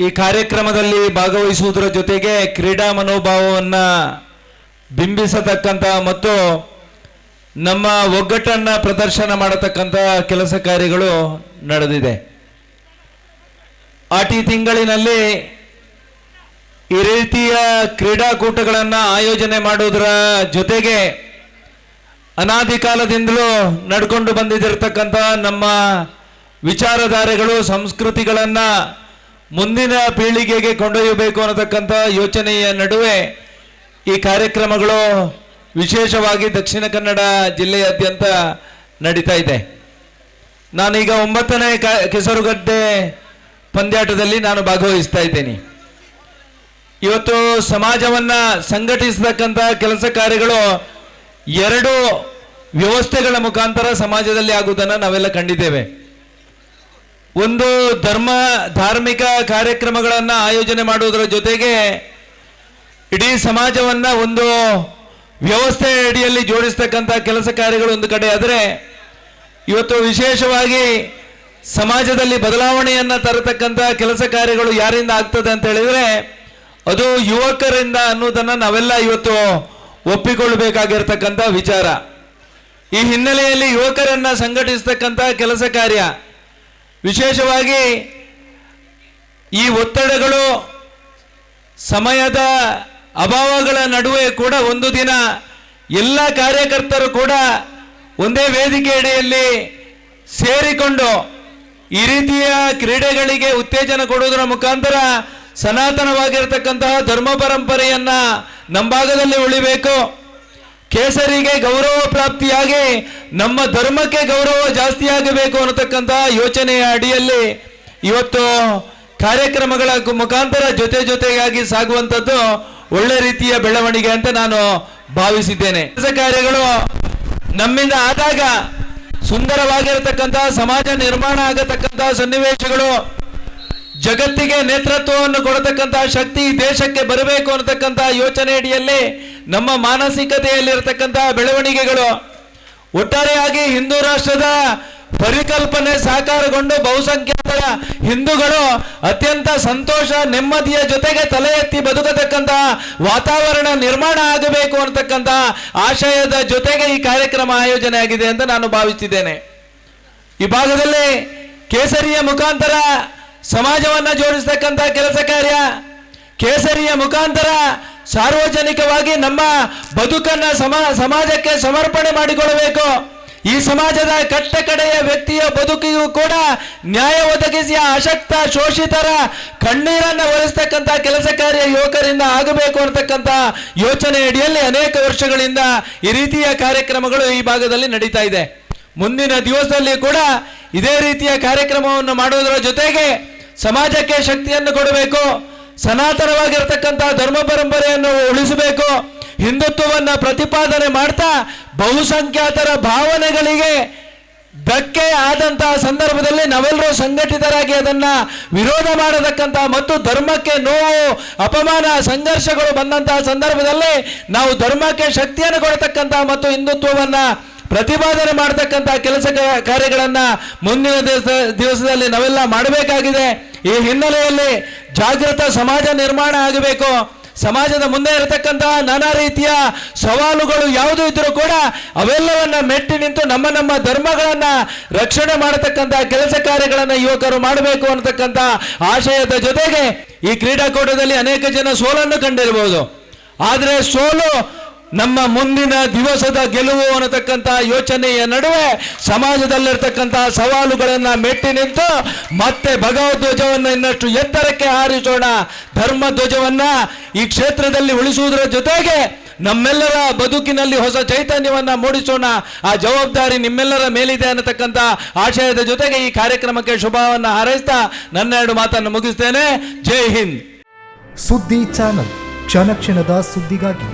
ಈ ಕಾರ್ಯಕ್ರಮದಲ್ಲಿ ಭಾಗವಹಿಸುವುದರ ಜೊತೆಗೆ ಕ್ರೀಡಾ ಮನೋಭಾವವನ್ನು ಬಿಂಬಿಸತಕ್ಕಂಥ ಮತ್ತು ನಮ್ಮ ಒಗ್ಗಟ್ಟನ್ನು ಪ್ರದರ್ಶನ ಮಾಡತಕ್ಕಂಥ ಕೆಲಸ ಕಾರ್ಯಗಳು ನಡೆದಿದೆ. ಆಟಿ ತಿಂಗಳಿನಲ್ಲಿ ಈ ರೀತಿಯ ಕ್ರೀಡಾಕೂಟಗಳನ್ನು ಆಯೋಜನೆ ಮಾಡುವುದರ ಜೊತೆಗೆ ಅನಾದಿ ಕಾಲದಿಂದಲೂ ನಡ್ಕೊಂಡು ಬಂದಿರತಕ್ಕಂಥ ನಮ್ಮ ವಿಚಾರಧಾರೆಗಳು ಸಂಸ್ಕೃತಿಗಳನ್ನು ಮುಂದಿನ ಪೀಳಿಗೆಗೆ ಕೊಂಡೊಯ್ಯಬೇಕು ಅನ್ನತಕ್ಕಂಥ ಯೋಚನೆಯ ನಡುವೆ ಈ ಕಾರ್ಯಕ್ರಮಗಳು ವಿಶೇಷವಾಗಿ ದಕ್ಷಿಣ ಕನ್ನಡ ಜಿಲ್ಲೆಯಾದ್ಯಂತ ನಡೀತಾ ಇದೆ. ನಾನೀಗ 9ನೇ ಕೆಸರುಗದ್ದೆ ಪಂದ್ಯಾಟದಲ್ಲಿ ನಾನು ಭಾಗವಹಿಸ್ತಾ ಇದ್ದೇನೆ. ಇವತ್ತು ಸಮಾಜವನ್ನು ಸಂಘಟಿಸತಕ್ಕಂಥ ಕೆಲಸ ಕಾರ್ಯಗಳು 2 ವ್ಯವಸ್ಥೆಗಳ ಮುಖಾಂತರ ಸಮಾಜದಲ್ಲಿ ಆಗುವುದನ್ನು ನಾವೆಲ್ಲ ಕಂಡಿದ್ದೇವೆ. ಒಂದು ಧಾರ್ಮಿಕ ಕಾರ್ಯಕ್ರಮಗಳನ್ನು ಆಯೋಜನೆ ಮಾಡುವುದರ ಜೊತೆಗೆ ಇಡೀ ಸಮಾಜವನ್ನು ಒಂದು ವ್ಯವಸ್ಥೆ ಅಡಿಯಲ್ಲಿ ಜೋಡಿಸ್ತಕ್ಕಂಥ ಕೆಲಸ ಕಾರ್ಯಗಳು ಒಂದು ಕಡೆ ಆದರೆ, ಇವತ್ತು ವಿಶೇಷವಾಗಿ ಸಮಾಜದಲ್ಲಿ ಬದಲಾವಣೆಯನ್ನು ತರತಕ್ಕಂಥ ಕೆಲಸ ಕಾರ್ಯಗಳು ಯಾರಿಂದ ಆಗ್ತದೆ ಅಂತ ಹೇಳಿದರೆ ಅದು ಯುವಕರಿಂದ ಅನ್ನೋದನ್ನು ನಾವೆಲ್ಲ ಇವತ್ತು ಒಪ್ಪಿಕೊಳ್ಳಬೇಕಾಗಿರ್ತಕ್ಕಂಥ ವಿಚಾರ. ಈ ಹಿನ್ನೆಲೆಯಲ್ಲಿ ಯುವಕರನ್ನು ಸಂಘಟಿಸತಕ್ಕಂಥ ಕೆಲಸ ಕಾರ್ಯ ವಿಶೇಷವಾಗಿ ಈ ಒತ್ತಡಗಳು ಸಮಯದ ಅಭಾವಗಳ ನಡುವೆ ಕೂಡ ಒಂದು ದಿನ ಎಲ್ಲ ಕಾರ್ಯಕರ್ತರು ಕೂಡ ಒಂದೇ ವೇದಿಕೆ ಅಡಿಯಲ್ಲಿ ಸೇರಿಕೊಂಡು ಈ ರೀತಿಯ ಕ್ರೀಡೆಗಳಿಗೆ ಉತ್ತೇಜನ ಕೊಡುವುದರ ಮುಖಾಂತರ ಸನಾತನವಾಗಿರತಕ್ಕಂತಹ ಧರ್ಮ ಪರಂಪರೆಯನ್ನು ನಮ್ಮ ಭಾಗದಲ್ಲಿ ಉಳಿಬೇಕು, ಕೇಸರಿಗೆ ಗೌರವ ಪ್ರಾಪ್ತಿಯಾಗಿ ನಮ್ಮ ಧರ್ಮಕ್ಕೆ ಗೌರವ ಜಾಸ್ತಿ ಆಗಬೇಕು ಅನ್ನತಕ್ಕಂತಹ ಯೋಚನೆಯ ಅಡಿಯಲ್ಲಿ ಇವತ್ತು ಕಾರ್ಯಕ್ರಮಗಳ ಮುಖಾಂತರ ಜೊತೆಯಾಗಿ ಸಾಗುವಂಥದ್ದು ಒಳ್ಳೆ ರೀತಿಯ ಬೆಳವಣಿಗೆ ಅಂತ ನಾನು ಭಾವಿಸಿದ್ದೇನೆ. ಕೆಲಸ ಕಾರ್ಯಗಳು ನಮ್ಮಿಂದ ಆದಾಗ ಸುಂದರವಾಗಿರತಕ್ಕಂತಹ ಸಮಾಜ ನಿರ್ಮಾಣ ಆಗತಕ್ಕಂತಹ ಸನ್ನಿವೇಶಗಳು, ಜಗತ್ತಿಗೆ ನೇತೃತ್ವವನ್ನು ಕೊಡತಕ್ಕಂತಹ ಶಕ್ತಿ ದೇಶಕ್ಕೆ ಬರಬೇಕು ಅನ್ನತಕ್ಕಂತಹ ಯೋಚನೆ ಅಡಿಯಲ್ಲಿ ನಮ್ಮ ಮಾನಸಿಕತೆಯಲ್ಲಿರತಕ್ಕಂತಹ ಬೆಳವಣಿಗೆಗಳು ಒಟ್ಟಾರೆಯಾಗಿ ಹಿಂದೂ ರಾಷ್ಟ್ರದ ಪರಿಕಲ್ಪನೆ ಸಾಕಾರಗೊಂಡು ಬಹುಸಂಖ್ಯಾತರ ಹಿಂದೂಗಳು ಅತ್ಯಂತ ಸಂತೋಷ ನೆಮ್ಮದಿಯ ಜೊತೆಗೆ ತಲೆ ಎತ್ತಿ ಬದುಕತಕ್ಕಂತಹ ವಾತಾವರಣ ನಿರ್ಮಾಣ ಆಗಬೇಕು ಅನ್ನತಕ್ಕಂತಹ ಆಶಯದ ಜೊತೆಗೆ ಈ ಕಾರ್ಯಕ್ರಮ ಆಯೋಜನೆ ಆಗಿದೆ ಅಂತ ನಾನು ಭಾವಿಸಿದ್ದೇನೆ. ಈ ಭಾಗದಲ್ಲಿ ಕೇಸರಿಯ ಮುಖಾಂತರ ಸಮಾಜವನ್ನು ಜೋಡಿಸತಕ್ಕಂಥ ಕೆಲಸ ಕಾರ್ಯ, ಕೇಸರಿಯ ಮುಖಾಂತರ ಸಾರ್ವಜನಿಕವಾಗಿ ನಮ್ಮ ಬದುಕನ್ನು ಸಮಾಜಕ್ಕೆ ಸಮರ್ಪಣೆ ಮಾಡಿಕೊಳ್ಳಬೇಕು. ಈ ಸಮಾಜದ ಕಟ್ಟಕಡೆಯ ವ್ಯಕ್ತಿಯ ಬದುಕಿಗೂ ಕೂಡ ನ್ಯಾಯ ಒದಗಿಸಿ ಅಶಕ್ತ ಶೋಷಿತರ ಕಣ್ಣೀರನ್ನು ಒರೆಸ್ತಕ್ಕಂಥ ಕೆಲಸ ಕಾರ್ಯ ಯುವಕರಿಂದ ಆಗಬೇಕು ಅನ್ನತಕ್ಕಂಥ ಯೋಚನೆ ಅಡಿಯಲ್ಲಿ ಅನೇಕ ವರ್ಷಗಳಿಂದ ಈ ರೀತಿಯ ಕಾರ್ಯಕ್ರಮಗಳು ಈ ಭಾಗದಲ್ಲಿ ನಡೀತಾ ಇದೆ. ಮುಂದಿನ ದಿವಸದಲ್ಲಿ ಕೂಡ ಇದೇ ರೀತಿಯ ಕಾರ್ಯಕ್ರಮವನ್ನು ಮಾಡುವುದರ ಜೊತೆಗೆ ಸಮಾಜಕ್ಕೆ ಶಕ್ತಿಯನ್ನು ಕೊಡಬೇಕು, ಸನಾತನವಾಗಿರತಕ್ಕಂಥ ಧರ್ಮ ಪರಂಪರೆಯನ್ನು ಉಳಿಸಬೇಕು, ಹಿಂದುತ್ವವನ್ನು ಪ್ರತಿಪಾದನೆ ಮಾಡ್ತಾ ಬಹುಸಂಖ್ಯಾತರ ಭಾವನೆಗಳಿಗೆ ಧಕ್ಕೆ ಆದಂತಹ ಸಂದರ್ಭದಲ್ಲಿ ನಾವೆಲ್ಲರೂ ಸಂಘಟಿತರಾಗಿ ಅದನ್ನು ವಿರೋಧ ಮಾಡತಕ್ಕಂಥ ಮತ್ತು ಧರ್ಮಕ್ಕೆ ನೋವು ಅಪಮಾನ ಸಂಘರ್ಷಗಳು ಬಂದಂತಹ ಸಂದರ್ಭದಲ್ಲಿ ನಾವು ಧರ್ಮಕ್ಕೆ ಶಕ್ತಿಯನ್ನು ಕೊಡತಕ್ಕಂಥ ಮತ್ತು ಹಿಂದುತ್ವವನ್ನು ಪ್ರತಿಪಾದನೆ ಮಾಡತಕ್ಕಂಥ ಕೆಲಸ ಕಾರ್ಯಗಳನ್ನು ಮುಂದಿನ ದಿವಸದಲ್ಲಿ ನಾವೆಲ್ಲ ಮಾಡಬೇಕಾಗಿದೆ. ಈ ಹಿನ್ನೆಲೆಯಲ್ಲಿ ಜಾಗೃತ ಸಮಾಜ ನಿರ್ಮಾಣ ಆಗಬೇಕು. ಸಮಾಜದ ಮುಂದೆ ಇರತಕ್ಕಂತಹ ನಾನಾ ರೀತಿಯ ಸವಾಲುಗಳು ಯಾವುದು ಇದ್ರೂ ಕೂಡ ಅವೆಲ್ಲವನ್ನ ಮೆಟ್ಟಿ ನಿಂತು ನಮ್ಮ ಧರ್ಮಗಳನ್ನು ರಕ್ಷಣೆ ಮಾಡತಕ್ಕಂಥ ಕೆಲಸ ಕಾರ್ಯಗಳನ್ನು ಯುವಕರು ಮಾಡಬೇಕು ಅನ್ನತಕ್ಕಂಥ ಆಶಯದ ಜೊತೆಗೆ ಈ ಕ್ರೀಡಾಕೂಟದಲ್ಲಿ ಅನೇಕ ಜನ ಸೋಲನ್ನು ಕಂಡಿರಬಹುದು. ಆದರೆ ಸೋಲು ನಮ್ಮ ಮುಂದಿನ ದಿವಸದ ಗೆಲುವು ಅನ್ನತಕ್ಕಂಥ ಯೋಚನೆಯ ನಡುವೆ ಸಮಾಜದಲ್ಲಿರ್ತಕ್ಕಂತಹ ಸವಾಲುಗಳನ್ನು ಮೆಟ್ಟಿ ನಿಂತು ಮತ್ತೆ ಭಗವಧ್ವಜವನ್ನು ಇನ್ನಷ್ಟು ಎತ್ತರಕ್ಕೆ ಹಾರಿಸೋಣ. ಧರ್ಮ ಧ್ವಜವನ್ನು ಈ ಕ್ಷೇತ್ರದಲ್ಲಿ ಉಳಿಸುವುದರ ಜೊತೆಗೆ ನಮ್ಮೆಲ್ಲರ ಬದುಕಿನಲ್ಲಿ ಹೊಸ ಚೈತನ್ಯವನ್ನು ಮೂಡಿಸೋಣ. ಆ ಜವಾಬ್ದಾರಿ ನಿಮ್ಮೆಲ್ಲರ ಮೇಲಿದೆ ಅನ್ನತಕ್ಕಂಥ ಆಶಯದ ಜೊತೆಗೆ ಈ ಕಾರ್ಯಕ್ರಮಕ್ಕೆ ಶುಭವನ್ನು ಹಾರೈಸ್ತಾ ನನ್ನ 2 ಮಾತನ್ನು ಮುಗಿಸ್ತೇನೆ. ಜೈ ಹಿಂದ್. ಸುದ್ದಿ ಚಾನಲ್, ಕ್ಷಣ ಕ್ಷಣದ ಸುದ್ದಿಗಾಗಿ.